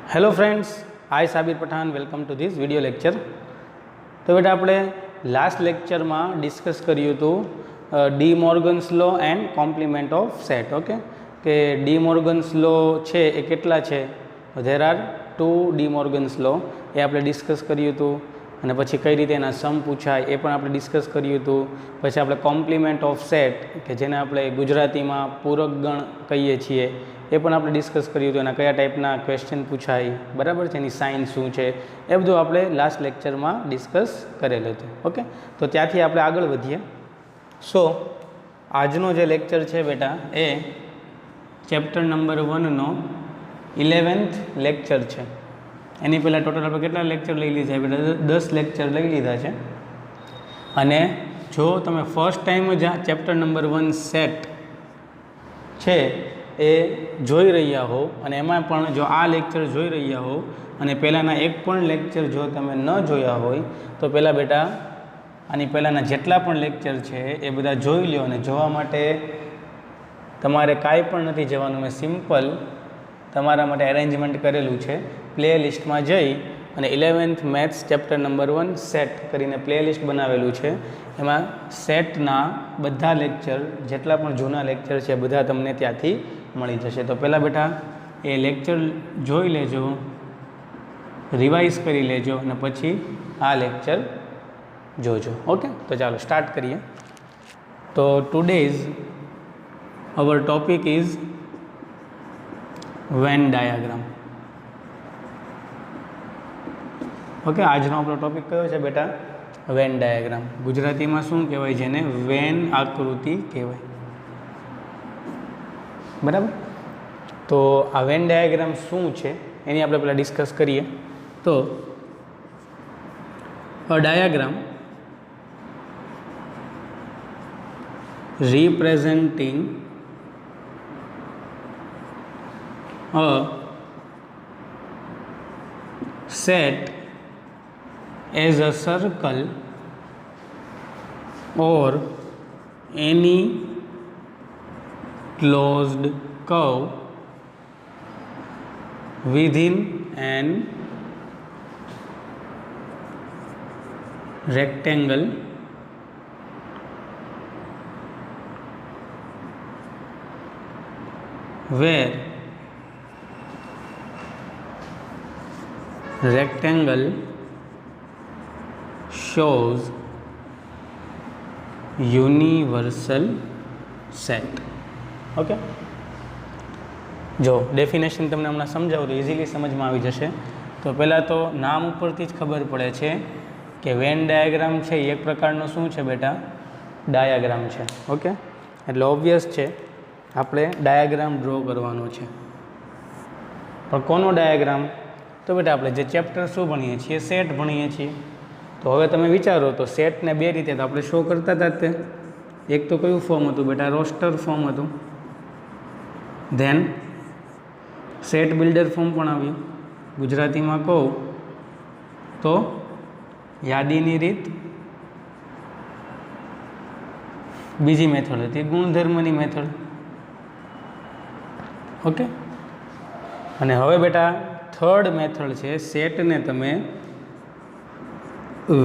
Hello friends, I Sabir Pathan welcome to this video lecture. तो बेटा આપણે લાસ્ટ લેક્ચરમાં ડિસ્કસ કર્યું હતું De Morgan's law and complement of set. Okay, કે ડી મોર્ગન્સ લો છે એ કેટલા છે? There are 2 De Morgan's law, એ આપણે ડિસ્કસ કર્યું હતું। અને પછી કઈ રીતે એના સમ પૂછાય એ પણ આપણે ડિસ્કસ કર્યું હતું। પછી આપણે કોમ્પ્લિમેન્ટ ઓફ સેટ, કે જેને આપણે ગુજરાતીમાં પૂરક ગણ કહીએ છીએ, એ પણ આપણે ડિસ્કસ કર્યું હતું। એના કયા ટાઈપના ક્વેશ્ચન પૂછાય, બરાબર છે, એની સાઇન શું છે, એ બધું આપણે લાસ્ટ લેક્ચરમાં ડિસ્કસ કરેલું હતું। ઓકે, તો ત્યાંથી આપણે આગળ વધીએ। સો આજનો જે લેક્ચર છે બેટા એ ચેપ્ટર નંબર 1નો 11th લેક્ચર છે। એની પહેલાં ટોટલ આપણે કેટલા લેક્ચર લઈ લીધા છે બેટા? 10 લેક્ચર લઈ લીધા છે। અને જો તમે ફર્સ્ટ ટાઈમ જ આ ચેપ્ટર નંબર 1 સેટ છે એ જોઈ રહ્યા હો, અને એમાં પણ જો આ લેક્ચર જોઈ રહ્યા હો અને પહેલાંના એક પણ લેક્ચર જો તમે ન જોયા હોય તો પહેલાં બેટા આની પહેલાંના જેટલા પણ લેક્ચર છે એ બધા જોઈ લો। અને જોવા માટે તમારે કાંઈ પણ નથી જવાનું, મેં સિમ્પલ તમારા માટે એરેન્જમેન્ટ કરેલું છે। પ્લે લિસ્ટમાં જઈ અને 11th maths chapter number 1 set કરીને પ્લે લિસ્ટ બનાવેલું છે। એમાં સેટના બધા લેક્ચર, જેટલા પણ જૂના લેક્ચર છે બધા તમને ત્યાંથી મળી જશે। તો પહેલાં બેટા એ લેક્ચર જોઈ લેજો, રિવાઇઝ કરી લેજો અને પછી આ લેક્ચર જોજો। ઓકે, તો ચાલો સ્ટાર્ટ કરીએ। તો today's our topic is Venn diagram. Okay, આજનો આપણો ટોપિક કયો છે બેટા? Venn diagram. ગુજરાતીમાં શું કહેવાય? જેને વેન આકૃતિ કહેવાય, બરાબર। તો આ વેન ડાયાગ્રામ શું છે એની આપણે પહેલાં ડિસ્કસ કરીએ। તો અ diagram representing a set as a circle or any closed curve within an rectangle where rectangle shows universal set। Okay, જો ડેફિનેશન તમને હમણાં સમજાવું તો ઇઝીલી સમજમાં આવી જશે। તો પહેલાં તો નામ ઉપરથી જ ખબર પડે છે કે વેન ડાયાગ્રામ છે એ એક પ્રકારનો શું છે બેટા? ડાયાગ્રામ છે। ઓકે, એટલે ઓબ્વિયસ છે આપણે ડાયાગ્રામ ડ્રો કરવાનો છે। પણ કોનો ડાયાગ્રામ? તો બેટા આપણે જે ચેપ્ટર શું ભણીએ છીએ? સેટ ભણીએ છીએ। તો હવે તમે વિચારો તો સેટને બે રીતે તો આપણે શો કરતા હતા તે એક તો કયું ફોર્મ હતું બેટા? રોસ્ટર ફોર્મ હતું। ધેન સેટ બિલ્ડર ફોર્મ પણ આવ્યું। ગુજરાતીમાં કહું તો યાદીની રીત। બીજી મેથડ હતી ગુણધર્મની મેથડ। ઓકે, અને હવે બેટા થર્ડ મેથડ છે, સેટને તમે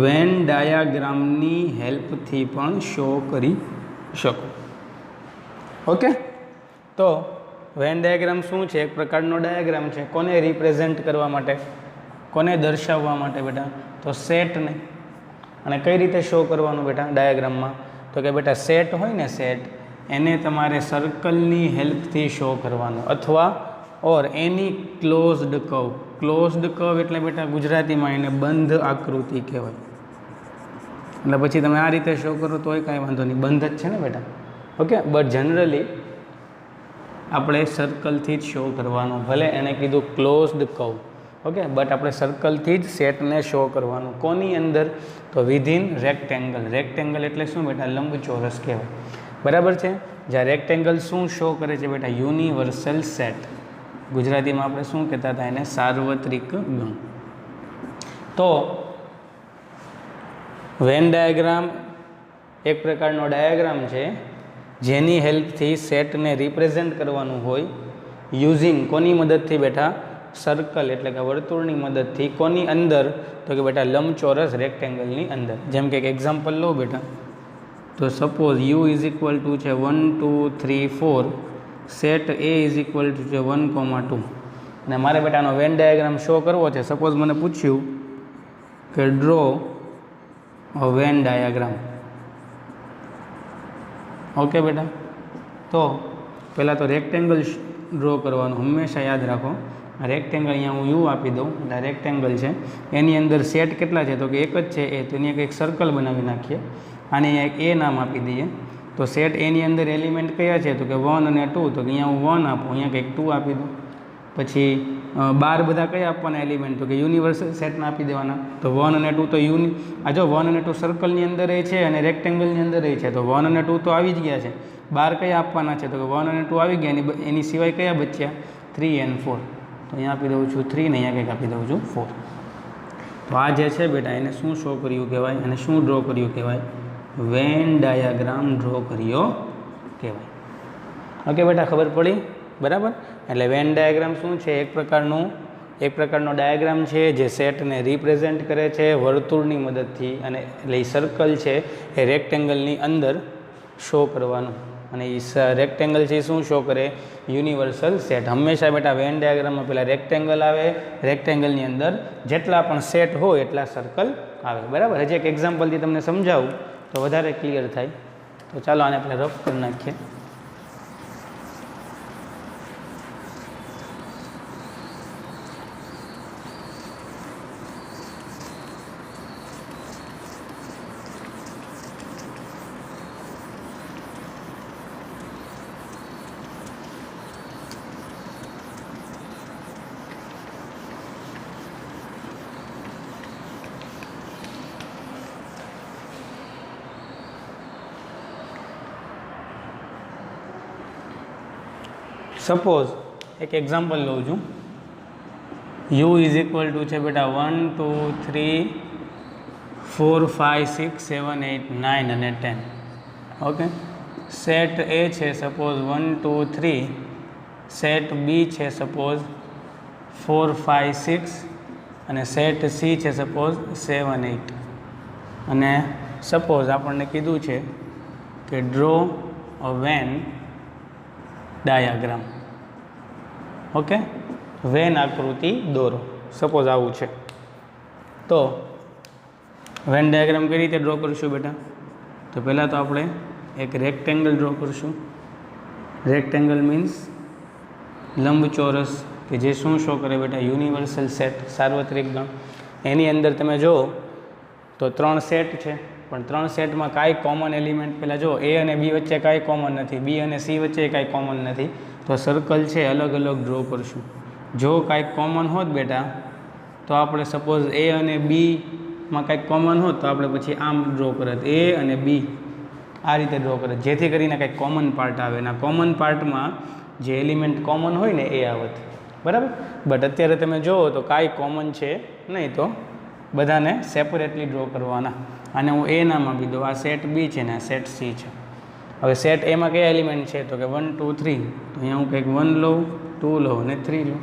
વેન ડાયાગ્રામની હેલ્પથી પણ શો કરી શકો। ઓકે, તો વેન ડાયાગ્રામ શું છે? એક પ્રકારનો ડાયાગ્રામ છે। કોને રિપ્રેઝેન્ટ કરવા માટે, કોને દર્શાવવા માટે બેટા? તો સેટને। અને કઈ રીતે શો કરવાનું બેટા ડાયાગ્રામમાં? તો કે બેટા સેટ હોય ને, સેટ એને તમારે સર્કલની હેલ્પથી શો કરવાનો, અથવા ઓર એની ક્લોઝડ કર્વ। ક્લોઝડ કર્વ એટલે બેટા ગુજરાતીમાં એને બંધ આકૃતિ કહેવાય। એટલે પછી તમે આ રીતે શો કરો તોય કાંઈ વાંધો નહીં, બંધ જ છે ને બેટા। ઓકે, બટ જનરલી આપણે સર્કલથી જ શો કરવાનું, ભલે એણે કીધું ક્લોઝડ કર્વ। ઓકે, બટ આપણે સર્કલથી જ સેટને શો કરવાનું। કોની અંદર? તો વિધિન રેક્ટેંગલ। રેક્ટેંગલ એટલે શું બેટા? લંબચોરસ કહેવાય, બરાબર છે। જ્યાં રેક્ટેંગલ શું શો કરે છે બેટા? Universal set. ગુજરાતીમાં આપણે શું કહેતા હતા એને? સાર્વત્રિક ગણ। તો વેન ડાયાગ્રામ એક પ્રકારનો ડાયાગ્રામ છે જેની હેલ્પથી સેટને રિપ્રેઝેન્ટ કરવાનું હોય યુઝિંગ કોની મદદથી બેઠા? સર્કલ એટલે કે વર્તુળની મદદથી કોની અંદર? તો કે બેટા લંબચોરસ રેક્ટેંગલની અંદર. જેમ કે એક એક્ઝામ્પલ લો બેટા, તો suppose you is equal two છે 1 2 3 4, set A is equal two છે 1,2 અને મારે બેટા આનો વેન ડાયાગ્રામ શો કરવો છે. સપોઝ મને પૂછ્યું કે draw a Venn diagram. Okay બેટા, તો પહેલાં તો રેક્ટેંગલ ડ્રો કરવાનું હંમેશા યાદ રાખો. રેક્ટેંગલ અહીંયા હું યુ આપી દઉં એટલે રેક્ટેંગલ છે, એની અંદર સેટ કેટલા છે? તો કે એક જ છે એ, તો એની એક સર્કલ બનાવી નાખીએ. આને અહીંયા એક એ નામ આપી દઈએ. તો સેટ એની અંદર એલિમેન્ટ કયા છે? તો કે 1 અને 2, તો કે અહીંયા હું 1 આપું, અહીંયા કંઈક 2 આપી દઉં. પછી બાર બધા કયા આપવાના એલિમેન્ટ? તો કે યુનિવર્સલ સેટના આપી દેવાના. તો 1 અને 2 તો જો 1 અને 2 સર્કલની અંદર છે અને રેક્ટેંગલની અંદર છે, તો 1 અને 2 તો આવી જ ગયા છે. બાર કયા આપવાના છે? તો કે 1 અને 2 આવી ગયા, એની સિવાય કયા બચ્યા? 3 અને 4. તો અહીંયા આપી દઉં છું 3 ને અહીંયા કંઈક આપી દઉં છું 4. તો આ જે છે બેટા એને શું શો કર્યું કહેવાય અને શું ડ્રો કર્યું કહેવાય? વેન ડાયાગ્રામ ડ્રો કર્યો કહેવાય. ઓકે બેટા, ખબર પડી? બરાબર. એટલે વેન ડાયાગ્રામ શું છે? એક પ્રકારનો ડાયાગ્રામ છે જે સેટને રિપ્રેઝેન્ટ કરે છે વર્તુળની મદદથી, અને એટલે એ સર્કલ છે એ રેક્ટેંગલની અંદર શો કરવાનું. અને એ રેક્ટેંગલ છે એ શું શો કરે? Universal set. હંમેશા બેટા વેન ડાયાગ્રામમાં પહેલાં રેક્ટેંગલ આવે, રેક્ટેંગલની અંદર જેટલા પણ સેટ હોય એટલા સર્કલ આવે. બરાબર. હજી એક એક્ઝામ્પલથી તમને સમજાવું તો વધારે ક્લિયર થાય. તો ચાલો આને આપણે રફ કરી નાખીએ. સપોઝ એક એક્ઝામ્પલ લઉં છું. યુ ઇઝ ઇક્વલ ટુ છે બેટા 1 2 3 4 5 6 7 8 9 અને 10. ઓકે, સેટ એ છે સપોઝ 1 2 3, સેટ બી છે સપોઝ 4 5 6 અને સેટ સી છે સપોઝ 7 8. અને સપોઝ આપણને કીધું છે કે draw a Venn diagram. Okay, Venn આકૃતિ દોરો. સપોઝ આવું છે, તો વેન ડાયાગ્રામ કઈ રીતે ડ્રો કરશું બેટા? તો પહેલાં તો આપણે એક રેક્ટેંગલ ડ્રો કરશું. રેક્ટેંગલ મીન્સ લંબચોરસ, કે જે શું શો કરે બેટા? યુનિવર્સલ સેટ, સાર્વત્રિક ગણ. એની અંદર તમે જુઓ તો 3 સેટ છે, પણ 3 સેટમાં કાંઈ કોમન એલિમેન્ટ પહેલાં જો એ અને બી વચ્ચે કાંઈ કોમન નથી, બી અને સી વચ્ચે કાંઈ કોમન નથી. તો સર્કલ છે અલગ અલગ ડ્રો કરશું. જો કાંઈક કોમન હોત બેટા તો આપણે સપોઝ એ અને બીમાં કાંઈક કોમન હોત તો આપણે પછી આમ ડ્રો કરત, એ અને બી આ રીતે ડ્રો કરત, જેથી કરીને કાંઈક કોમન પાર્ટ આવે. અને કોમન પાર્ટમાં જે એલિમેન્ટ કોમન હોય ને એ આવત. બરાબર. બટ અત્યારે તમે જુઓ તો કાંઈ કોમન છે નહીં, તો બધાને સેપરેટલી ડ્રો કરવાના. અને હું એ નામ આપી દઉં, આ સેટ બી છે ને આ સેટ સી છે. હવે સેટ એમાં કયા એલિમેન્ટ છે? તો કે 1 2 3, તો અહીંયા હું કંઈક 1 લઉં, 2 લઉં અને 3 લઉં.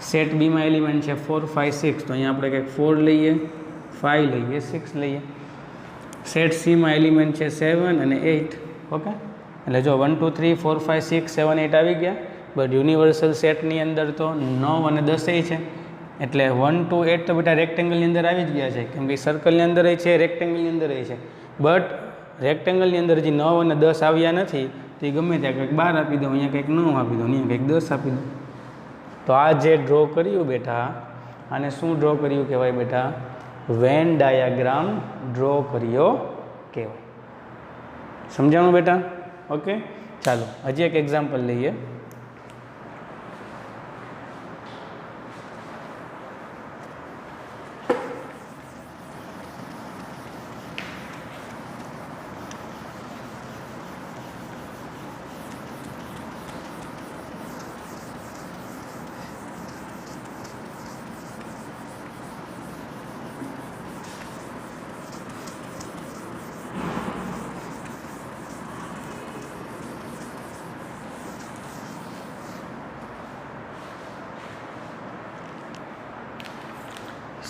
સેટ બીમાં એલિમેન્ટ છે 4 5 6, તો અહીંયા આપણે કંઈક 4 લઈએ, 5 લઈએ, 6 લઈએ. સેટ સીમાં એલિમેન્ટ છે 7 અને 8. ઓકે, એટલે જો 1 2 3 4 5 6 7 8 આવી ગયા. બટ યુનિવર્સલ સેટની અંદર તો 9 અને 10 છે, એટલે 1 2 8 તો બેટા રેક્ટેંગલની અંદર આવી જ ગયા છે, કેમ કે સર્કલની અંદર છે, રેક્ટેંગલની અંદર છે. બટ રેક્ટેંગલની અંદર જે 9 અને 10 આવ્યા નથી, તો એ ગમે ત્યાં કંઈક 12 આપી દો, અહીંયા કંઈક 9 આપી દો, અહીંયા કંઈક 10 આપી દો. તો આ જે ડ્રો કર્યું બેટા, આને શું ડ્રો કર્યું કહેવાય બેટા? વેન ડાયાગ્રામ ડ્રો કર્યો કહેવાય. સમજાણું બેટા? ઓકે, ચાલો હજી એક એક્ઝામ્પલ લઈએ.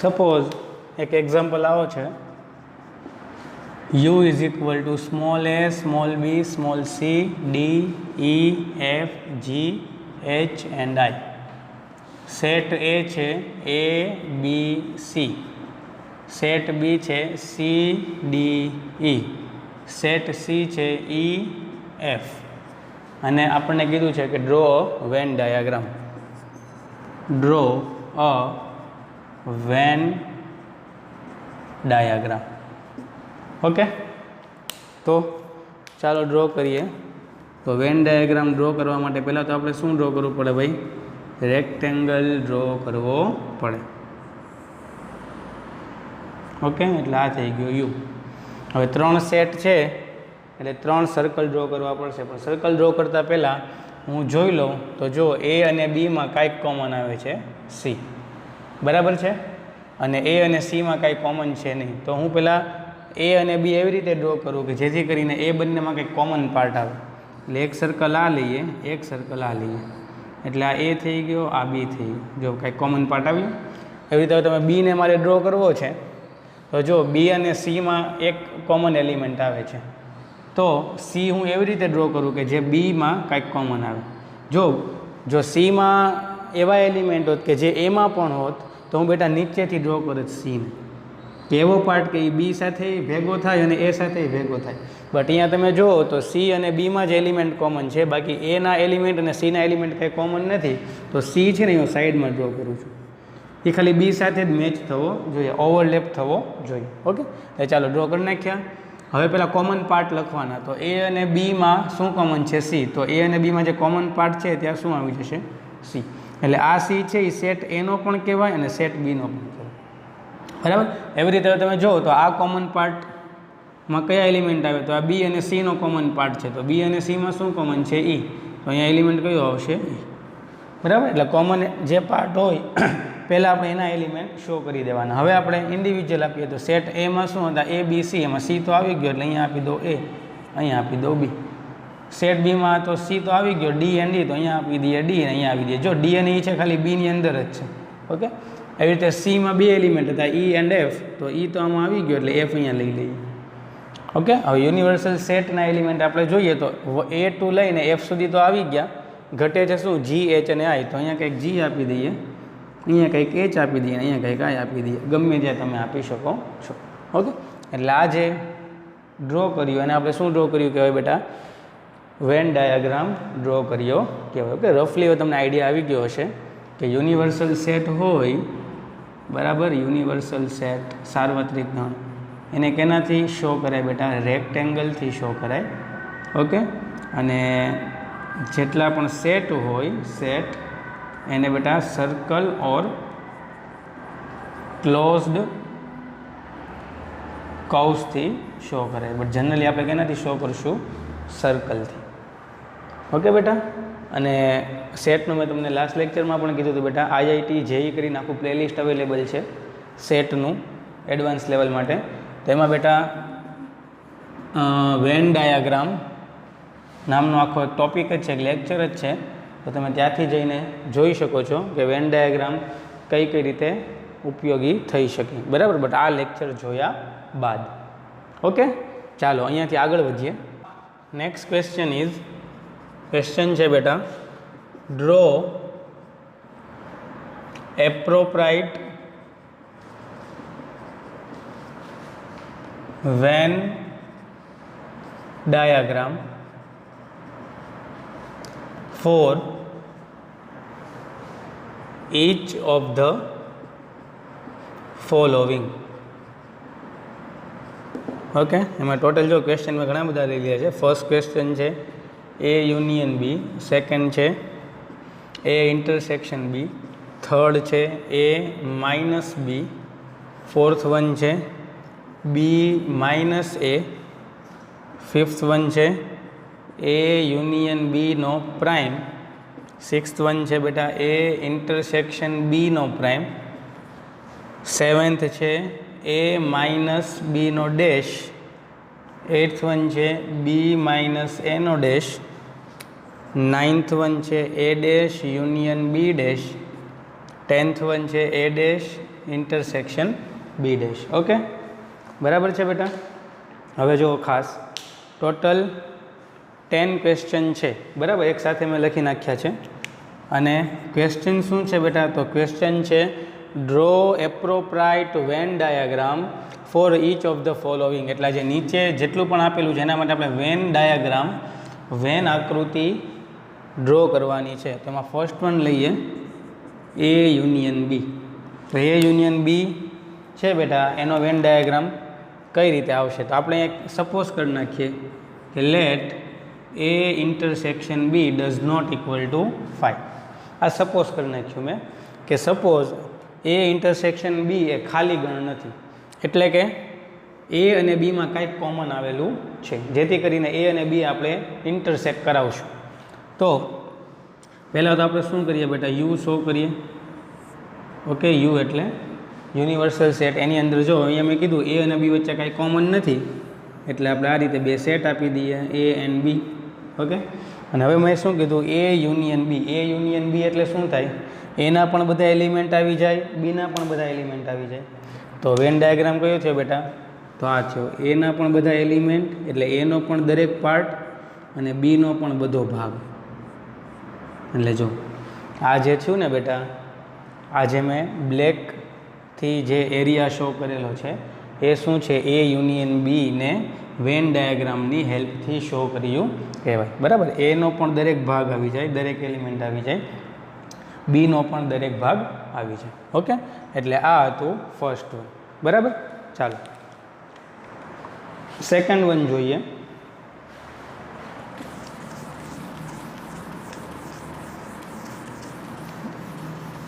સપોઝ એક એક્ઝામ્પલ આવો છે, u is equal two small a small b small c d e f g h and i. Set a છે a b c, set b છે c d e, set c છે e f, અને આપણને કીધું છે કે draw a Venn diagram. Draw a Venn diagram. Okay, તો ચાલો ડ્રો કરીએ. તો વેન ડાયાગ્રામ ડ્રો કરવા માટે પહેલાં તો આપણે શું ડ્રો કરવું પડે ભાઈ? રેક્ટેંગલ ડ્રો કરવો પડે. ઓકે, એટલે આ થઈ ગયો યુ. હવે 3 સેટ છે એટલે 3 સર્કલ ડ્રો કરવા પડશે. પણ સર્કલ ડ્રો કરતાં પહેલાં હું જોઈ લઉં તો જો એ અને બીમાં કાંઈક કોમન આવે છે સી, બરાબર છે, અને એ અને સીમાં કાંઈ કોમન છે નહીં. તો હું પહેલાં એ અને બી એવી રીતે ડ્રો કરું કે જેથી કરીને એ બંનેમાં કંઈક કોમન પાર્ટ આવે. એટલે એક સર્કલ આ લઈએ, એક સર્કલ આ લઈએ, એટલે આ એ થઈ ગયો, આ બી થઈ ગયો. જો કાંઈક કોમન પાર્ટ આવ્યું. એવી રીતે તમે બીને મારે ડ્રો કરવો છે તો જો બી અને સીમાં એક કોમન એલિમેન્ટ આવે છે, તો સી હું એવી રીતે ડ્રો કરું કે જે બીમાં કાંઈક કોમન આવે. જો સીમાં એવા એલિમેન્ટ હોત કે જે એમાં પણ હોત તો હું બેટા નીચેથી ડ્રો કરત સીને, કે એવો પાર્ટ કે એ બી સાથે ભેગો થાય અને એ સાથે ભેગો થાય. બટ અહીંયા તમે જુઓ તો સી અને બીમાં જ એલિમેન્ટ કોમન છે, બાકી એના એલિમેન્ટ અને સીના એલિમેન્ટ કંઈ કોમન નથી. તો સી છે ને હું સાઈડમાં ડ્રો કરું છું, એ ખાલી બી સાથે જ મેચ થવો જોઈએ, ઓવરલેપ થવો જોઈએ. ઓકે, એ ચાલો ડ્રો કરી નાખ્યા. હવે પહેલાં કોમન પાર્ટ લખવાના. તો એ અને બીમાં શું કોમન છે? સી. તો એ અને બીમાં જે કોમન પાર્ટ છે ત્યાં શું આવી જશે? સી. એટલે આ સી છે એ સેટ એનો પણ કહેવાય અને સેટ બીનો પણ કહેવાય, બરાબર. એવી રીતે તમે જુઓ તો આ કોમન પાર્ટમાં કયા એલિમેન્ટ આવે? તો આ બી અને સીનો કોમન પાર્ટ છે. તો બી અને સીમાં શું કોમન છે? ઈ. તો અહીંયા એલિમેન્ટ કયો આવશે? ઈ, બરાબર. એટલે કોમન જે પાર્ટ હોય પહેલાં આપણે એના એલિમેન્ટ શો કરી દેવાના. હવે આપણે ઇન્ડિવિજ્યુઅલ આપીએ તો સેટ એમાં શું હતા? એ બી સી. એમાં સી તો આવી ગયો એટલે અહીંયા આપી દો એ, અહીંયા આપી દો બી. સેટ બીમાં તો સી તો આવી ગયો, ડી એન્ડ ઈ, તો અહીંયા આપી દઈએ ડી અને અહીંયા આપી દઈએ. જો ડી અને ઈ છે ખાલી બીની અંદર જ છે. ઓકે, એવી રીતે સીમાં 2 એલિમેન્ટ હતા, ઈ એન્ડ એફ. તો ઈ તો આમાં આવી ગયો એટલે એફ અહીંયા લઈ લઈએ. ઓકે, હવે યુનિવર્સલ સેટના એલિમેન્ટ આપણે જોઈએ તો એ ટુ લઈને એફ સુધી તો આવી ગયા. ઘટે છે શું? જી, એચ અને આઈ. તો અહીંયા કંઈક જી આપી દઈએ, અહીંયા કંઈક એચ આપી દઈએ, અહીંયા કંઈક આઈ આપી દઈએ. ગમે ત્યાં તમે આપી શકો છો. ઓકે, એટલે આ જે ડ્રો કર્યું અને આપણે શું ડ્રો કર્યું કહેવાય બેટા? વેન ડાયાગ્રામ ડ્રો કર્યો કહેવાય. ઓકે, રફલી હવે તમને આઈડિયા આવી ગયો હશે કે યુનિવર્સલ સેટ હોય, બરાબર, યુનિવર્સલ સેટ સાર્વત્રિક ગણ, એને કેનાથી શો કરાય બેટા? રેક્ટેંગલથી શો કરાય. ઓકે, અને જેટલા પણ સેટ હોય સેટ એને બેટા સર્કલ ઓર ક્લોઝડ કર્વ્સથી શો કરાય. બટ જનરલી આપણે કેનાથી શો કરશું? સર્કલથી. ઓકે બેટા, અને સેટનું મેં તમને લાસ્ટ લેક્ચરમાં પણ કીધું હતું બેટા, આઈઆઈટી જેઈ કરીને આખું પ્લેલિસ્ટ અવેલેબલ છે સેટનું એડવાન્સ લેવલ માટે. તેમાં બેટા વેન ડાયાગ્રામ નામનો આખો ટોપિક જ છે, એક લેક્ચર જ છે. તો તમે ત્યાંથી જઈને જોઈ શકો છો કે વેન ડાયાગ્રામ કઈ કઈ રીતે ઉપયોગી થઈ શકે, બરાબર. બટ આ લેક્ચર જોયા બાદ. ઓકે, ચાલો અહીંયાથી આગળ વધીએ. નેક્સ્ટ ક્વેશ્ચન છે બેટા, draw એપ્રોપ્રાઇટ Venn diagram for each of the following. Okay, એમાં ટોટલ જો ક્વેશ્ચનમાં ઘણા બધા લઈ રહ્યા છે. ફર્સ્ટ ક્વેશ્ચન છે એ યુનિયન બી, સેકન્ડ છે એ ઇન્ટરસેક્શન બી, થર્ડ છે A minus B, fourth one છે B minus A, fifth one છે એ યુનિયન બીનો પ્રાઇમ, સિક્સ્થ વન છે બેટા એ ઇન્ટરસેક્શન બીનો પ્રાઇમ, સેવન્થ છે એ માઇનસ બીનો ડેશ, એઇથ વન છે બી માઇનસ એનો ડેશ, નાઇન્થ વન છે A dash union B dash, tenth one છે A dash intersection B dash. Okay, બરાબર છે બેટા. હવે જો ખાસ ટોટલ 10 ક્વેશ્ચન છે, બરાબર, એક સાથે મેં લખી નાખ્યા છે. અને ક્વેશ્ચન શું છે બેટા? તો ક્વેશ્ચન છે draw એપ્રોપ્રાઇટ Venn diagram for each of the following. એટલે જે નીચે જેટલું પણ આપેલું છે એના માટે આપણે વેન ડાયાગ્રામ, વેન આકૃતિ ડ્રો કરવાની છે. તો એમાં ફર્સ્ટ વન લઈએ એ યુનિયન બી. તો એ યુનિયન બી છે બેટા, એનો વેન ડાયાગ્રામ કઈ રીતે આવશે? તો આપણે એક સપોઝ કરી નાખીએ કે let A intersection B does not equal to 5. આ સપોઝ કરી નાખ્યું મેં કે સપોઝ એ ઇન્ટરસેક્શન બી એ ખાલી ગણ નથી, એટલે કે એ અને બીમાં કાંઈક કોમન આવેલું છે, જેથી કરીને એ અને બી આપણે ઇન્ટરસેક્ટ કરાવશું. તો પહેલાં તો આપણે શું કરીએ બેટા? યુ શો કરીએ. ઓકે, યુ એટલે યુનિવર્સલ સેટ. એની અંદર જો અહીંયા મેં કીધું એ અને બી વચ્ચે કાંઈ કોમન નથી, એટલે આપણે આ રીતે બે સેટ આપી દઈએ, એ એન્ડ બી. ઓકે, અને હવે મેં શું કીધું? એ યુનિયન બી. એ યુનિયન બી એટલે શું થાય? એના પણ બધા એલિમેન્ટ આવી જાય, બીના પણ બધા એલિમેન્ટ આવી જાય. તો વેન ડાયાગ્રામ કયો છે બેટા? તો આ છે. એના પણ બધા એલિમેન્ટ એટલે એનો પણ દરેક પાર્ટ અને બીનો પણ બધો ભાગ. એટલે જો આ જે થયું ને બેટા, આ જે મેં બ્લેકથી જે એરિયા શો કરેલો છે એ શું છે? એ યુનિયન બીને વેન ડાયાગ્રામની હેલ્પથી શો કર્યું કહેવાય. બરાબર, એનો પણ દરેક ભાગ આવી જાય, દરેક એલિમેન્ટ આવી જાય, બીનો પણ દરેક ભાગ આવી જાય. ઓકે, એટલે આ હતું ફર્સ્ટ વન. બરાબર, ચાલો સેકન્ડ વન જોઈએ.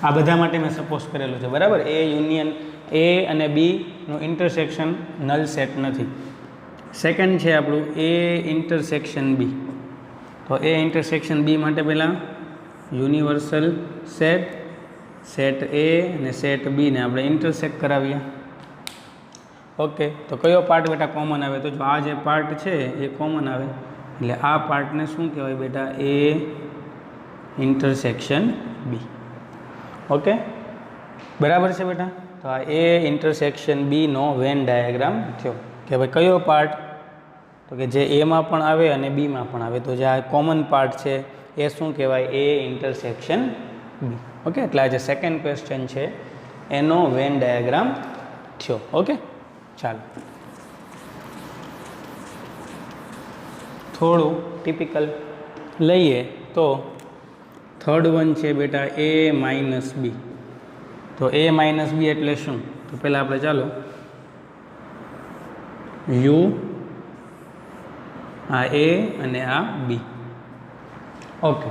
આ બધા માટે મેં સપોઝ કરેલું છે. બરાબર, એ યુનિયન એ અને બીનું ઇન્ટરસેક્શન નલ સેટ નથી. સેકન્ડ છે આપણું એ ઇન્ટરસેક્શન બી. તો એ ઇન્ટરસેક્શન બી માટે પહેલાં યુનિવર્સલ સેટ, સેટ એ અને સેટ બીને આપણે ઇન્ટરસેક્ટ કરાવીએ. ઓકે, તો કયો પાર્ટ બેટા કોમન આવે? તો જો આ જે પાર્ટ છે એ કોમન આવે, એટલે આ પાર્ટને શું કહેવાય બેટા? A intersection B. ઓકે, બરાબર છે બેટા. તો આ એ ઇન્ટરસેક્શન બીનો વેન ડાયાગ્રામ થયો કે ભાઈ કયો પાર્ટ? તો કે જે એમાં પણ આવે અને બીમાં પણ આવે. તો જે આ કોમન પાર્ટ છે એ શું કહેવાય? એ ઇન્ટરસેક્શન બી. ઓકે, એટલે આ જે સેકન્ડ ક્વેશ્ચન છે એનો વેન ડાયાગ્રામ થયો. ઓકે, ચાલો થોડું ટિપિકલ લઈએ. તો થર્ડ વન છે બેટા એ માઇનસ બી. તો એ માઇનસ બી એટલે શું? તો પહેલાં આપણે ચાલો યુ, આ એ અને આ બી. ઓકે,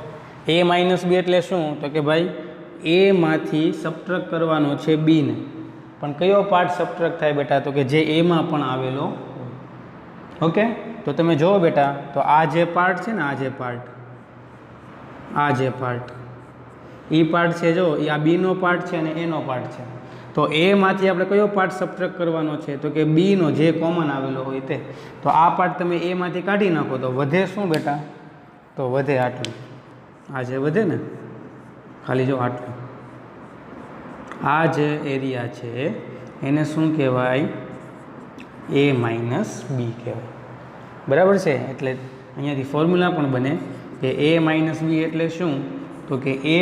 એ માઇનસ બી એટલે શું? તો કે ભાઈ એમાંથી સબટ્રેક્ટ કરવાનો છે બીને. પણ કયો પાર્ટ સબટ્રેક્ટ થાય બેટા? તો કે જે એમાં પણ આવેલો. ઓકે, તો તમે જુઓ બેટા, તો આ જે પાર્ટ છે ને, આ જે પાર્ટ એ પાર્ટ છે, જો એ આ બીનો પાર્ટ છે અને એનો પાર્ટ છે. તો એમાંથી આપણે કયો પાર્ટ સબટ્રેક્ટ કરવાનો છે? તો કે બીનો જે કોમન આવેલો હોય તે. તો આ પાર્ટ તમે એમાંથી કાઢી નાખો તો વધે શું બેટા? તો વધે આટલું. આ જે વધે ને, ખાલી જો આટલું, આ જે એરિયા છે એને શું કહેવાય? એ માઇનસ બી કહેવાય. બરાબર છે, એટલે અહીંયાથી ફોર્મ્યુલા પણ બને કે એ માઇનસ બી એટલે શું? તો કે એ,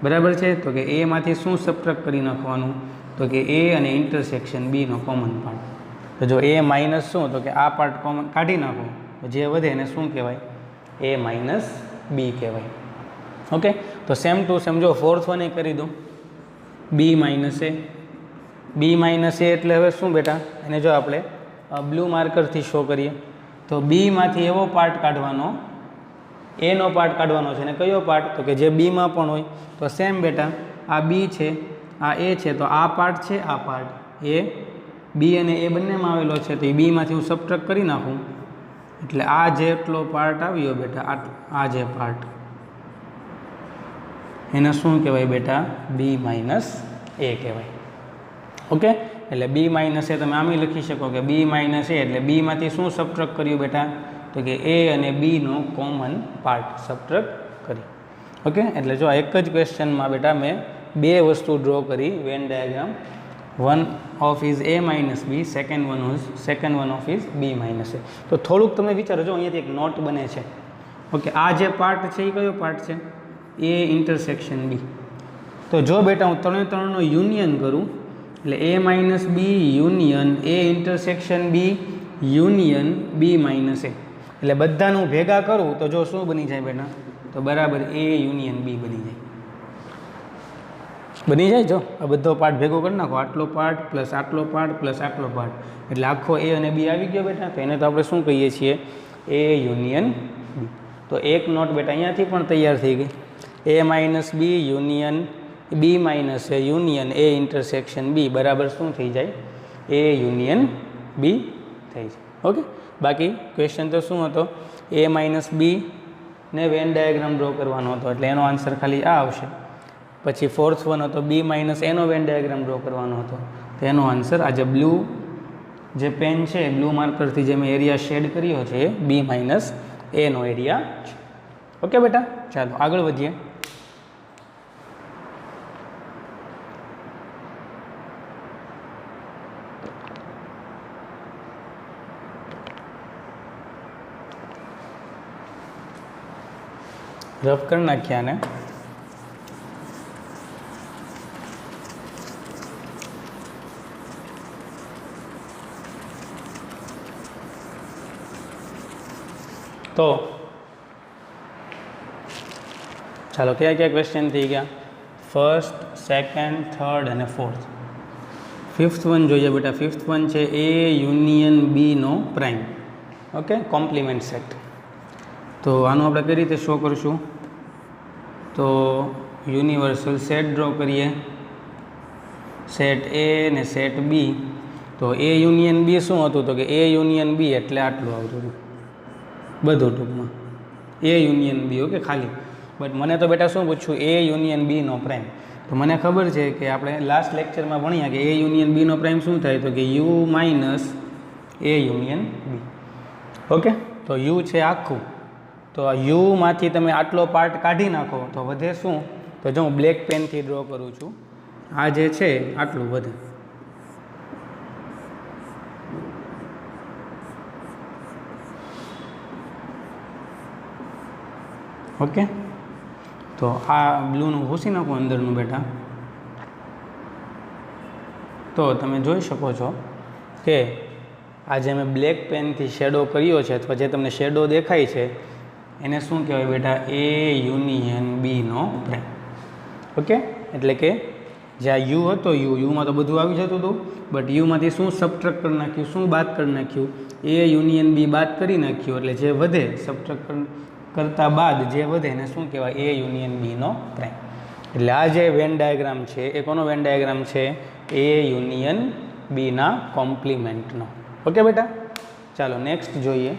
બરાબર છે, તો કે એમાંથી શું સબટ્રેક્ટ કરી નાખવાનું? તો કે એ અને ઇન્ટરસેક્શન બીનો કોમન પાર્ટ. તો જો એ માઇનસ શું? તો કે આ પાર્ટ કોમન કાઢી નાખો તો જે વધે એને શું કહેવાય? એ માઇનસ બી કહેવાય. ઓકે, તો સેમ ટુ સેમ જો ફોર્થ વન એ કરી દો, બી minus A. B minus A એટલે હવે શું બેટા? એને જો આપણે બ્લુ માર્કરથી શો કરીએ તો બીમાંથી એવો પાર્ટ કાઢવાનો, એનો પાર્ટ કાઢવાનો છે. અને કયો પાર્ટ? તો કે જે બીમાં પણ હોય. તો સેમ બેટા, આ બી છે, આ એ છે, તો આ પાર્ટ છે, આ પાર્ટ એ બી અને એ બંનેમાં આવેલો છે. તો એ બીમાંથી હું સબટ્રેક્ટ કરી નાખું એટલે આ જેટલો પાર્ટ આવ્યો બેટા, આ જે પાર્ટ એને શું કહેવાય બેટા? બી માઇનસ એ કહેવાય. ઓકે, એટલે બી માઇનસ એ તમે આમ લખી શકો કે બી માઇનસ એ એટલે બીમાંથી શું સબટ્રેક્ટ કર્યું બેટા? તો કે એ અને બીનો કોમન પાર્ટ સબટ્રેક્ટ કરી. ઓકે, એટલે જો એક જ ક્વેશ્ચનમાં બેટા મેં બે વસ્તુ ડ્રો કરી Venn diagram. One of is a minus B, second one of is b minus A. તો થોડુંક તમે વિચારો, જો અહીંયાથી એક નોટ બને છે. ઓકે, આ જે પાર્ટ છે એ કયો પાર્ટ છે? a intersection b. તો જો બેટા હું ત્રણનો યુનિયન કરું એટલે a minus B union a intersection b union b minus A. એટલે બધાનું ભેગા કરું તો જો શું બની જાય બેટા? તો બરાબર a યુનિયન b બની જાય. જો આ બધો પાર્ટ ભેગો કરી નાખો, આટલો પાર્ટ પ્લસ આટલો પાર્ટ પ્લસ આટલો પાર્ટ, એટલે આખો a અને b આવી ગયો બેટા. તો એને તો આપણે શું કહીએ છીએ? a union b. તો એક નોટ બેટા અહીંયાથી પણ તૈયાર થઈ ગઈ. a minus B union b minus A union a intersection b બરાબર શું થઈ જાય? a યુનિયન b થઈ જાય. ઓકે, બાકી ક્વેશ્ચન તો શું હતો? a માઇનસ બી ને વેન ડાયાગ્રામ ડ્રો કરવાનો હતો, એટલે એનો આન્સર ખાલી આ આવશે. પછી ફોર્થ વન હતો b માઇનસ એનો વેન ડાયાગ્રામ ડ્રો કરવાનો હતો, તો એનો આન્સર આ જે બ્લુ જે પેન છે, બ્લુ માર્કરથી જે મેં એરિયા શેડ કર્યો છે એ b માઇનસ એનો એરિયા છે. ઓકે બેટા, ચાલો આગળ વધીએ. રફ કરી નાખ્યા ને. તો ચાલો કયા કયા ક્વેશ્ચન થઈ ગયા? ફર્સ્ટ, સેકન્ડ, થર્ડ અને ફોર્થ. ફિફ્થ વન જોઈએ બેટા. ફિફ્થ વન છે a યુનિયન બીનો પ્રાઇમ. Okay, complement set. તો આનું આપણે કઈ રીતે શો કરશું? તો યુનિવર્સલ સેટ ડ્રો કરીએ, સેટ a ને સેટ b. તો a યુનિયન b શું હતું? તો કે a યુનિયન b એટલે આટલું આવતું હતું બધું ટૂંકમાં, a યુનિયન b. ઓકે, ખાલી. બટ મને તો બેટા શું પૂછ્યું? a યુનિયન b નો પ્રાઇમ. તો મને ખબર છે કે આપણે લાસ્ટ લેક્ચરમાં ભણ્યા કે a યુનિયન b નો પ્રાઇમ શું થાય? તો કે u minus a union b. Okay, તો u છે આખું, તો u માંથી તમે આટલો પાર્ટ કાઢી નાખો તો વધે શું? તો જો હું બ્લેક પેનથી ડ્રો કરું છું, આ જે છે આટલું વધે. ઓકે, તો આ બ્લૂનું ભૂસી નાખું અંદરનું બેટા. તો તમે જોઈ શકો છો કે આ જે મેં બ્લેક પેનથી શેડો કર્યો છે અથવા જે તમને શેડો દેખાય છે એને શું કહેવાય બેટા? a યુનિયન બીનો પ્રાઇમ. ઓકે, એટલે કે જ્યાં યુ હતો, યુમાં તો બધું આવી જતું હતું, બટ યુમાંથી શું સબટ્રેક્ટ કરી નાખ્યું, શું બાદ કરી નાખ્યું? a યુનિયન બી બાદ કરી નાખ્યું, એટલે જે વધે સબટ્રેક્ટ કરતાં બાદ જે વધે એને શું કહેવાય? a યુનિયન બીનો પ્રાઇમ. એટલે આ જે વેન ડાયાગ્રામ છે એ કોનો વેન ડાયાગ્રામ છે? a યુનિયન બીના કોમ્પ્લિમેન્ટનો. ઓકે બેટા, ચાલો નેક્સ્ટ જોઈએ.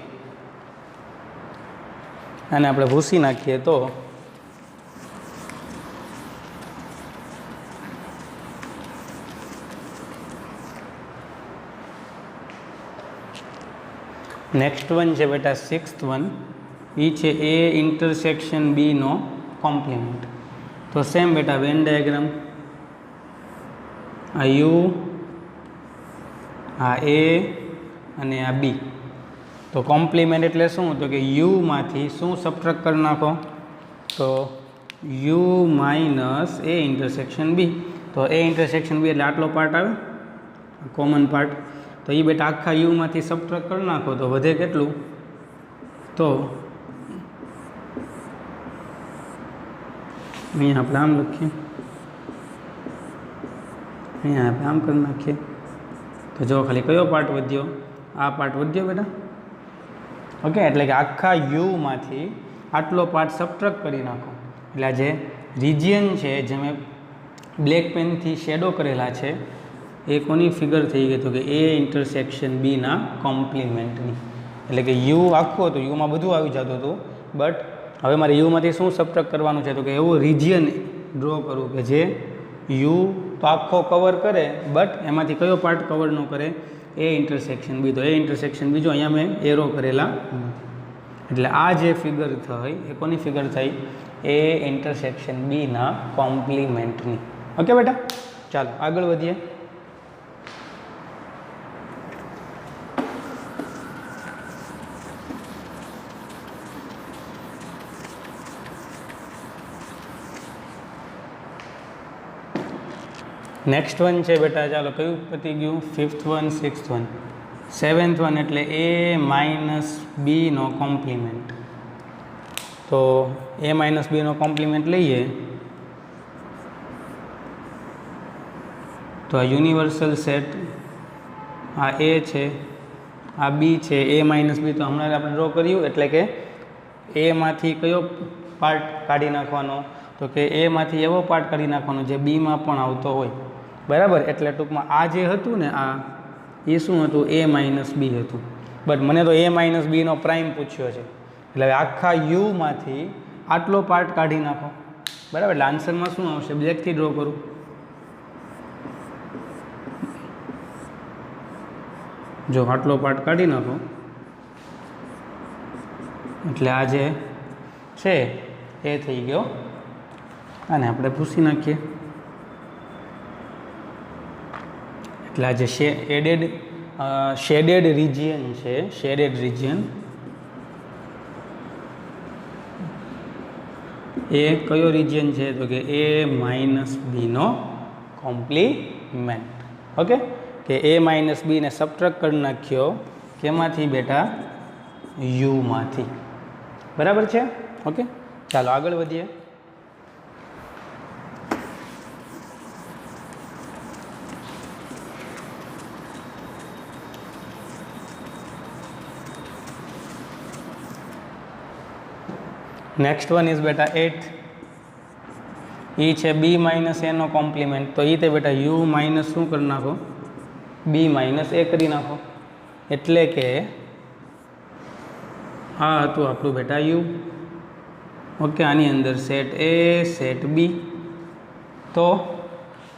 અને આપણે ભૂસી નાખીએ તો નેક્સ્ટ વન છે બેટા સિક્સ્થ વન. એ છે a ઇન્ટરસેક્શન બીનો કોમ્પ્લિમેન્ટ. તો સેમ બેટા વેન ડાયાગ્રામ, આ u, આ a અને આ b. તો કોમ્પ્લિમેન્ટ એટલે શું? તો કે u માંથી શું સબટ્રેક્ટ કરી નાખો? તો u minus a intersection b. તો a ઇન્ટરસેક્શન b એટલે આટલો પાર્ટ આવે, કોમન પાર્ટ. તો એ બેટા આખા u માંથી સબટ્રેક્ટ કરી નાખો તો વધે કેટલું? તો અહીંયા આપણે આમ લખીએ, અહીંયા આપણે આમ કરી નાખીએ. તો જો ખાલી કયો પાર્ટ વધ્યો? આ પાર્ટ વધ્યો બેટા. ઓકે, એટલે કે આખા યુમાંથી આટલો પાર્ટ સબટ્રેક્ટ કરી નાખો. એટલે આ જે રિજિયન છે જે મેં બ્લેક પેનથી શેડો કરેલા છે એ કોની ફિગર થઈ ગઈ? તો કે a ઇન્ટરસેક્શન બીના કોમ્પ્લિમેન્ટની. એટલે કે યુ આખું હતું, યુમાં બધું આવી જતું હતું, બટ હવે મારે યુમાંથી શું સબટ્રેક્ટ કરવાનું છે? તો કે એવું રિજિયન ડ્રો કરું કે જે યુ તો આખો કવર કરે, બટ એમાંથી કયો પાર્ટ કવર ન કરે? a ઇન્ટરસેક્શન બી. તો a ઇન્ટરસેક્શન બીજો અહીંયા મેં એરો કરેલા, એટલે આ જે ફિગર થઈ એ કોની ફિગર થઈ? a ઇન્ટરસેક્શન બીના કોમ્પ્લિમેન્ટની. ओके बेटा, चलो आगे बढ़िए। नेक्स्ट वन है बेटा, चलो क्यों पती गयु, 5th one, 6th one, 7th one एटले a माइनस b नो कॉम्प्लीमेंट। तो a माइनस b नो कॉम्प्लीमेंट लीए तो आ यूनिवर्सल सेट आ a है, आ b है, a माइनस b तो हमने आपणे ड्रॉ कर्युं एटले के a मांथी कयो पार्ट काढी नाखवानो, तो कि a मांथी एवो पार्ट काढी नाखवानो जे b मां पण आवतो होय, बराबर। एटले टूंकमां आ जे हतुं ने आ ए शुं हतुं, a माइनस b हतुं, बट मने तो a माइनस b नो प्राइम पूछ्यो छे, एटले आखा u मांथी आटलो पार्ट काढी नाखो, बराबर। एटले आंसरमां शुं आवशे, ब्लेकथी ड्रॉ करूं, जो आटलो पार्ट काढी नाखो एटले आ जे छे ए थई गयो, आने आपणे भूसी नाखीए। एटले आ जे शेडेड रीजियन है, शेडेड रीजियन ए कयो रीजियन है, तो कि a माइनस b नो कॉम्प्लीमेंट। ओके, कि a माइनस b ने सबट्रेक्ट कर नाख्यो केमांथी बेटा, u मांथी, बराबर है। ओके, चलो आगळ वधीए। नेक्स्ट वन इज बेटा 8th, ई है b माइनस ए नो कॉम्प्लीमेंट, तो ये बेटा u माइनस शू कर नाखो, b माइनस ए करी नाखो, एटले के आ हतुं आपणुं बेटा u। ओके, आनी अंदर सेट a सेट b, तो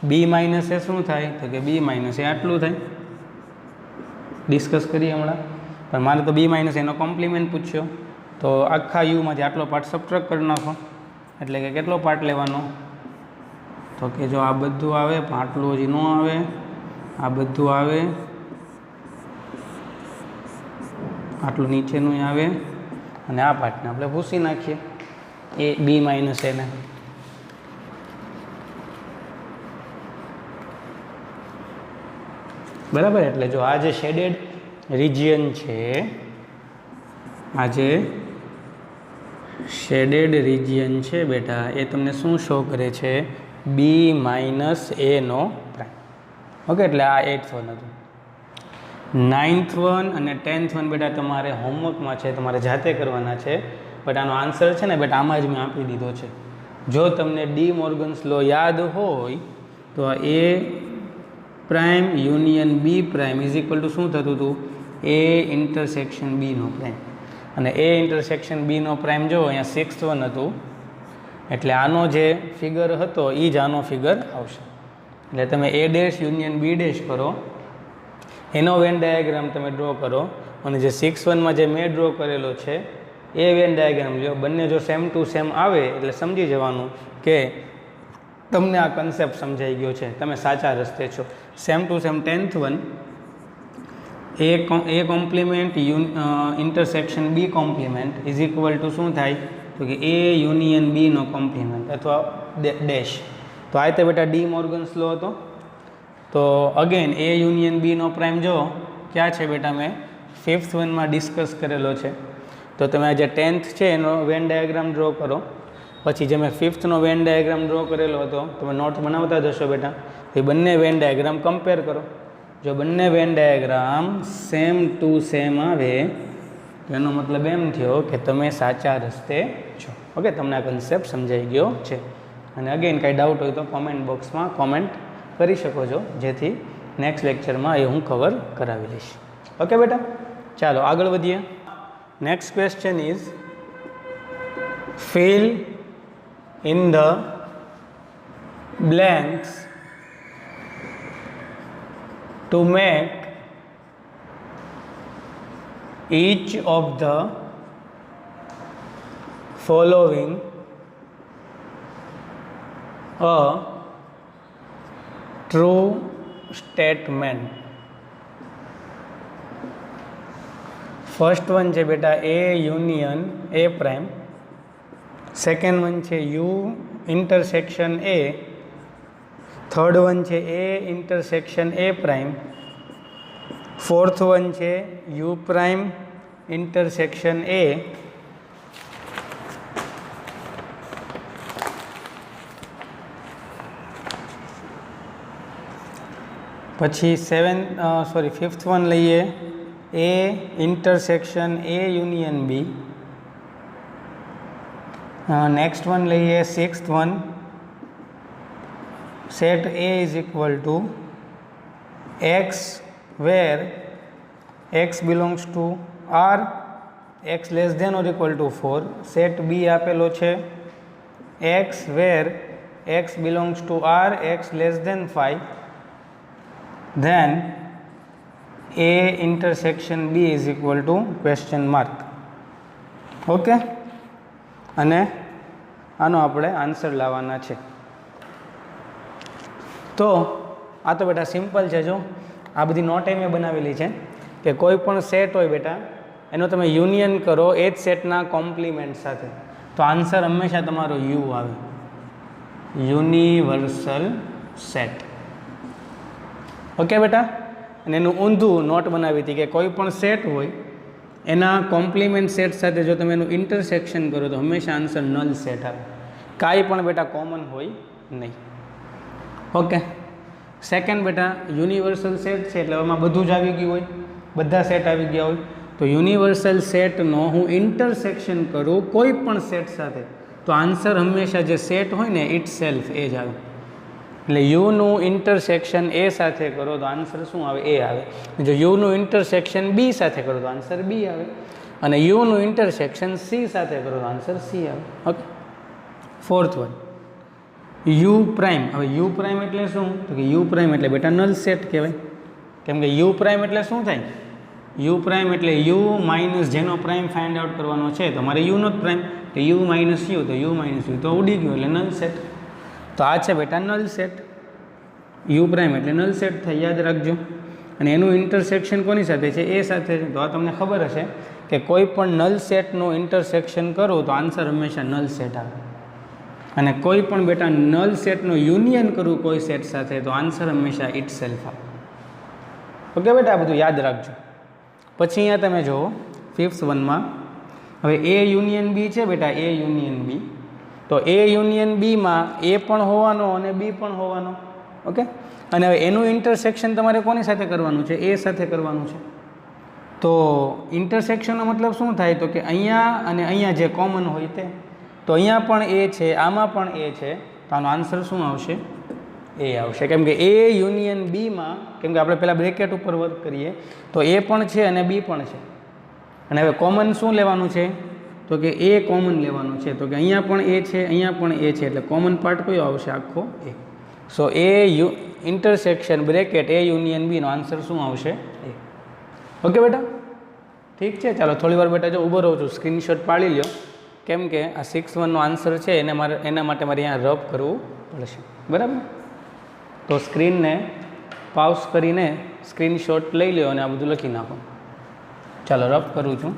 b माइनस ए शू थाय, तो कि b माइनस ए आटलुं थाय, डिस्कस करिए हमणां, पण मारे तो b माइनस ए नो कॉम्प्लीमेंट पूछ्यो, तो आखा u में आटलो पार्ट सबट्रेक्ट कर नाखो, एटले के केटलो पार्ट लेवानो, तो कि जो आ बधुं आवे आटलो हजी न आवे, आ बधुं आवे, आटलो नीचेनुं आवे, अने आ पार्टने आपणे भूसी नाखीए ए b माइनस ए ने। बराबर, एटले जो आ जे शेडेड रीजियन छे, आज शेडेड रीजियन है बेटा, ये तमने शू शो करे छे, b माइनस ए नो प्राइम। ओके, एटले आ 8th वन हतुं। 9th वन अने 10th वन बेटा तमारे होमवर्क में है, तमारे जाते करवाना है, बट आनो आंसर है ने बेटा आमां ज मैं आपी दीधो छे। जो तमने डी मॉर्गन्स लॉ याद होय तो आ A prime union B prime is equal to शू थतुं हतुं, ए इंटरसेक्शन बी नो प्राइम, અને A intersection B no prime જો અહીંયા 6th વન હતું, એટલે આનો જે ફિગર હતો એ જ આનો ફિગર આવશે। એટલે તમે A dash union B dash કરો, એનો વેન ડાયાગ્રામ તમે ડ્રો કરો, અને જે 6th વનમાં જે મેં ડ્રો કરેલો છે એ વેન ડાયાગ્રામ લ્યો, બંને જો સેમ ટુ સેમ આવે એટલે સમજી જવાનું કે તમને આ કન્સેપ્ટ સમજાઈ ગયો છે, તમે સાચા રસ્તે છો। Same to same 10th one A complement intersection B complement is equal to शू थाय, तो कि ए यूनियन बी नो कॉम्प्लीमेंट अथवा डैश। तो आ बेटा डी मॉर्गन्स लॉ तो अगेन ए यूनियन बी नो प्राइम जो क्या है बेटा मैं 5th वन में डिस्कस करेलो है। तो तमे आज 10th है एनो वेन डायग्राम ड्रॉ करो, पछी जे मैं 5th know Venn diagram draw करेलो हतो तमे नोट बनावता जशो बेटा, तो बंने वेन डायग्राम कम्पेर करो। जो बंने Venn diagram same to same आवे तो एनो मतलब एम थयो कि तमे साचा रस्ते छो। ओके, तमने आ कन्सेप्ट समझाई गयो छे। अने अगेन कांई डाउट हो तो कॉमेंट बॉक्स में कॉमेंट करी शको छो, जेथी नेक्स्ट लेक्चर में ए हूँ कवर करावी लईश। ओके बेटा, चलो आगळ वधीए। Next question is fill in the blanks to make each of the following a true statement. First one છે બેટા A union A prime, second one છે U intersection A, third one છે A intersection A prime, fourth one છે U prime intersection A, પછી fifth one લઈએ A intersection A union B, next one લઈએ sixth one set A is equal to X where x belongs to R, X less than or equal to 4. Set B આપેલો છે X where x belongs to R, X less than 5, then a intersection b is equal to question mark. Okay, અને આનો આપણે answer લાવવાના છે. તો આ તો બેટા સિમ્પલ છે. જો આ બધી નોટ મેં બનાવેલી છે કે કોઈ પણ સેટ હોય બેટા એનો તમે યુનિયન કરો એ જ સેટના કોમ્પ્લિમેન્ટ સાથે, તો આન્સર હંમેશા તમારો યુ આવે, યુનિવર્સલ સેટ. ઓકે બેટા, અને એનું ઊંધું નોટ બનાવી હતી કે કોઈ પણ સેટ હોય એના કોમ્પ્લિમેન્ટ સેટ સાથે જો તમે એનું ઇન્ટરસેક્શન કરો તો હંમેશા આન્સર નલ સેટ આવે, કાંઈ પણ બેટા કોમન હોય નહીં. ઓકે, સેકન્ડ બેટા યુનિવર્સલ સેટ છે એટલે એમાં બધું જ આવી ગયું હોય, બધા સેટ આવી ગયા હોય, તો યુનિવર્સલ સેટનો હું ઇન્ટરસેક્શન કરું કોઈ પણ સેટ સાથે તો આન્સર હંમેશા જે સેટ હોય ને ઇટ સેલ્ફ એ જ આવે. એટલે યુનું ઇન્ટરસેક્શન એ સાથે કરો તો આન્સર શું આવે? એ આવે. જો યુનું ઇન્ટરસેક્શન બી સાથે કરો તો આન્સર બી આવે, અને યુનું ઇન્ટરસેક્શન સી સાથે કરો તો આન્સર સી આવે. Okay, fourth one you prime. હવે યુ પ્રાઇમ એટલે શું? તો કે યુ પ્રાઇમ એટલે બેટા નલ સેટ કહેવાય, કેમ કે યુ પ્રાઇમ એટલે શું થાય? યુ પ્રાઇમ એટલે યુ માઇનસ જેનો પ્રાઇમ ફાઇન્ડ આઉટ કરવાનો છે તો મારે યુનો જ પ્રાઇમ, તો યુ માઇનસ યુ, તો યુ માઇનસ યુ તો ઉડી ગયું એટલે નલ સેટ. તો આ છે બેટા નલ સેટ, યુ પ્રાઇમ એટલે નલ સેટ થાય, યાદ રાખજો. અને એનું ઇન્ટરસેક્શન કોની સાથે છે? એ સાથે છે. તો આ તમને ખબર હશે કે કોઈ પણ નલ સેટનું ઇન્ટરસેક્શન કરું તો આન્સર હંમેશા નલ સેટ આવે, અને કોઈ પણ બેટા નલ સેટનો યુનિયન કરું કોઈ સેટ સાથે તો આન્સર હંમેશા ઇટ સેલ્ફ આવે. ઓકે બેટા, આ બધું યાદ રાખજો. પછી અહીંયા તમે જુઓ ફિફ્થ વનમાં, હવે એ યુનિયન બી છે બેટા, એ યુનિયન બી, તો એ યુનિયન બીમાં એ પણ હોવાનો અને બી પણ હોવાનો. ઓકે, અને હવે એનું ઇન્ટરસેક્શન તમારે કોની સાથે કરવાનું છે? એ સાથે કરવાનું છે. તો ઇન્ટરસેક્શનનો મતલબ શું થાય? તો કે અહીંયા અને અહીંયા જે કોમન હોય તે, તો અહીંયા પણ એ છે, આમાં પણ એ છે, તો આનો આન્સર શું આવશે? એ આવશે. કેમ કે એ યુનિયન બીમાં, કેમ કે આપણે પહેલાં બ્રેકેટ ઉપર વર્ક કરીએ તો એ પણ છે અને બી પણ છે, અને હવે કોમન શું લેવાનું છે? તો કે એ કોમન લેવાનું છે. તો કે અહીંયા પણ એ છે, અહીંયા પણ એ છે, એટલે કોમન પાર્ટ કયો આવશે? આખો એ. સો એ ઇન્ટરસેક્શન બ્રેકેટ એ યુનિયન બીનો આન્સર શું આવશે? એ. ઓકે બેટા, ઠીક છે. ચાલો થોડી વાર બેટા જો ઊભો રહું છું, સ્ક્રીનશોટ પાડી લ્યો, કેમ કે આ 6-1નો આન્સર છે એના માટે મારે અહીંયા રફ કરવું પડશે, બરાબર? તો સ્ક્રીનને પાઉઝ કરીને સ્ક્રીનશોટ લઈ લ્યો અને આ બધું લખી નાખો. ચાલો રફ કરું છું.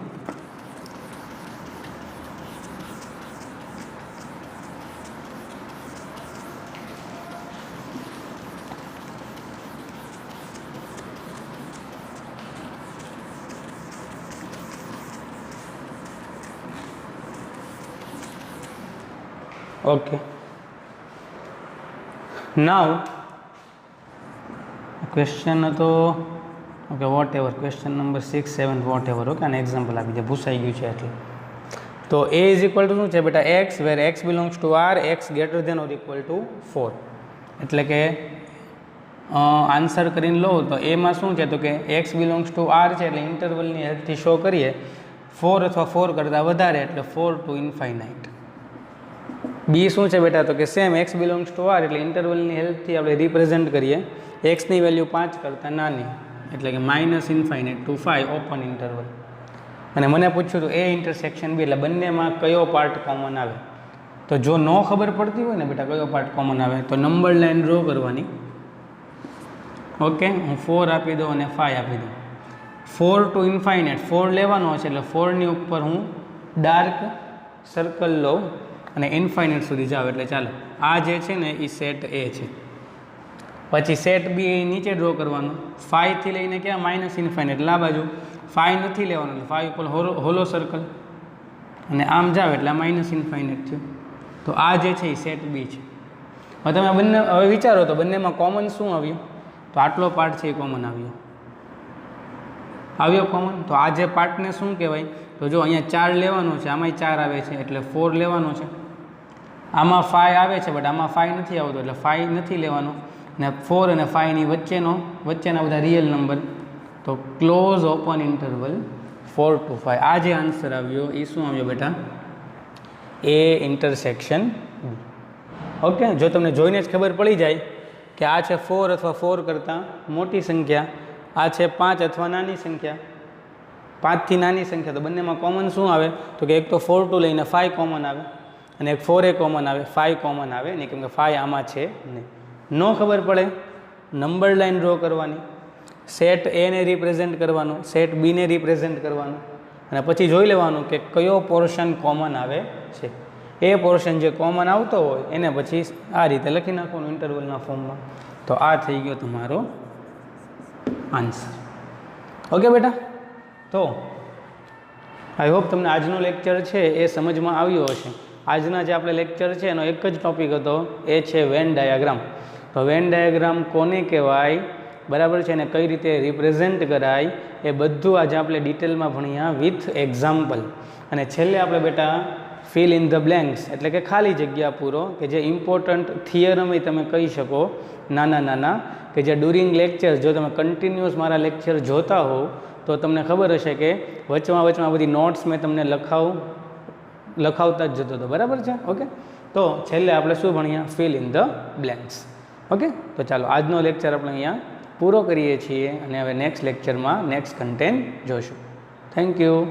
Okay, now question હતો, okay whatever, question number 6, 7 whatever. Okay, અને એક્ઝામ્પલ આપી દે, ભૂસાઈ ગયું છે એટલે. તો એ ઇઝ ઇક્વલ ટુ શું છે બેટા? X where x belongs to R, x greater than or equal to 4. એટલે કે આન્સર કરીને લો તો એમાં શું છે? તો કે એક્સ બિલોંગ્સ ટુ આર છે એટલે ઇન્ટરવલની હેલ્પથી શો કરીએ 4 અથવા 4 કરતાં વધારે એટલે 4 to ઇન્ફાઇનાઇટ. બી શું છે બેટા? તો કે same x belongs to R એટલે ઇન્ટરવલની હેલ્પથી આપણે રિપ્રેઝેન્ટ કરીએ એક્સની વેલ્યુ 5 કરતાં નાની, એટલે કે minus infinite to 5 open interval. અને મને પૂછ્યું હતું એ ઇન્ટરસેક્શન બી, એટલે બંનેમાં કયો પાર્ટ કોમન આવે? તો જો ન ખબર પડતી હોય ને બેટા કયો પાર્ટ કોમન આવે તો નંબર લાઈન ડ્રો કરવાની, ઓકે, હું 4 આપી દઉં અને 5 આપી દઉં. 4 ટુ ઇન્ફાઇનાઇટ 4 લેવાનો છે એટલે 4ની ઉપર હું ડાર્ક સર્કલ લઉં અને ઇન્ફાઇનાઇટ સુધી જાઉં. એટલે ચાલો આ જે છે ને એ સેટ એ છે. પછી સેટ બી નીચે ડ્રો કરવાનું. 5 થી લઈને ક્યાં માઇનસ ઇન્ફાઇનાઇટ એટલે આ બાજુ 5 નથી લેવાનું એટલે 5 ઉપર હોલો સર્કલ અને આમ જાવ એટલે માઇનસ ઇન્ફાઇનાઇટ છે. તો આ જે છે એ સેટ બી છે. હવે તમે બંને હવે વિચારો તો બંનેમાં કોમન શું આવ્યું? તો આટલો પાર્ટ છે એ કોમન આવ્યો કોમન. તો આ જે પાર્ટને શું કહેવાય? તો જો અહીંયા 4 લેવાનો છે, આમાંય 4 આવે છે એટલે 4 લેવાનો છે. આમાં 5 આવે છે બટ આમાં 5 નથી આવતો એટલે 5 નથી લેવાનો. અને 4 અને 5ની વચ્ચેના બધા રિયલ નંબર. તો ક્લોઝ ઓપન ઇન્ટરવલ 4 to 5. આ જે આન્સર આવ્યો એ શું આવ્યો બેટા? A intersection B. ઓકે, જો તમને જોઈને જ ખબર પડી જાય કે આ છે 4 અથવા 4 કરતાં મોટી સંખ્યા, આ છે 5 અથવા નાની સંખ્યા, 5 થી નાની સંખ્યા, તો બંનેમાં કોમન શું આવે? તો કે એક તો 4 ટુ લઈને 5 કોમન આવે અને એક 4 કોમન આવે, 5 કોમન આવે નહીં, કેમ કે 5 આમાં છે નહીં. ન ખબર પડે, નંબર લાઈન ડ્રો કરવાની, સેટ એને રિપ્રેઝેન્ટ કરવાનું, સેટ બીને રિપ્રેઝેન્ટ કરવાનું અને પછી જોઈ લેવાનું કે કયો પોર્શન કોમન આવે છે. એ પોર્શન જે કોમન આવતો હોય એને પછી આ રીતે લખી નાખવાનું ઇન્ટરવલના ફોર્મમાં. તો આ થઈ ગયો તમારો આન્સર. ઓકે બેટા, તો આઈ હોપ તમને આજનો લેક્ચર છે એ સમજમાં આવ્યો હશે. આજના જે આપણે લેક્ચર છે એનો એક જ ટૉપિક હતો, એ છે વેન ડાયાગ્રામ. તો વેન ડાયાગ્રામ કોને કહેવાય, બરાબર છે, અને કઈ રીતે રિપ્રેઝેન્ટ કરાય, એ બધું આજે આપણે ડિટેલમાં ભણ્યા વિથ એક્ઝામ્પલ. અને છેલ્લે આપણે બેટા ફિલ ઇન ધ બ્લેન્ક્સ એટલે કે ખાલી જગ્યા પૂરો, કે જે ઇમ્પોર્ટન્ટ થિયરમ તમે કહી શકો નાના કે જે ડ્યુરિંગ લેક્ચર જો તમે કન્ટિન્યુઅસ મારા લેક્ચર જોતા હો તો તમને ખબર હશે કે વચમાં બધી નોટ્સ મેં તમને લખાવતા જ જતો હતો, બરાબર છે. ઓકે, તો છેલ્લે આપણે શું ભણ્યા? Fill in the blanks. Okay, તો ચાલો આજનો લેક્ચર આપણે અહીંયા પૂરો કરીએ છીએ અને હવે નેક્સ્ટ લેક્ચરમાં નેક્સ્ટ કન્ટેન્ટ જોઈશું. Thank you.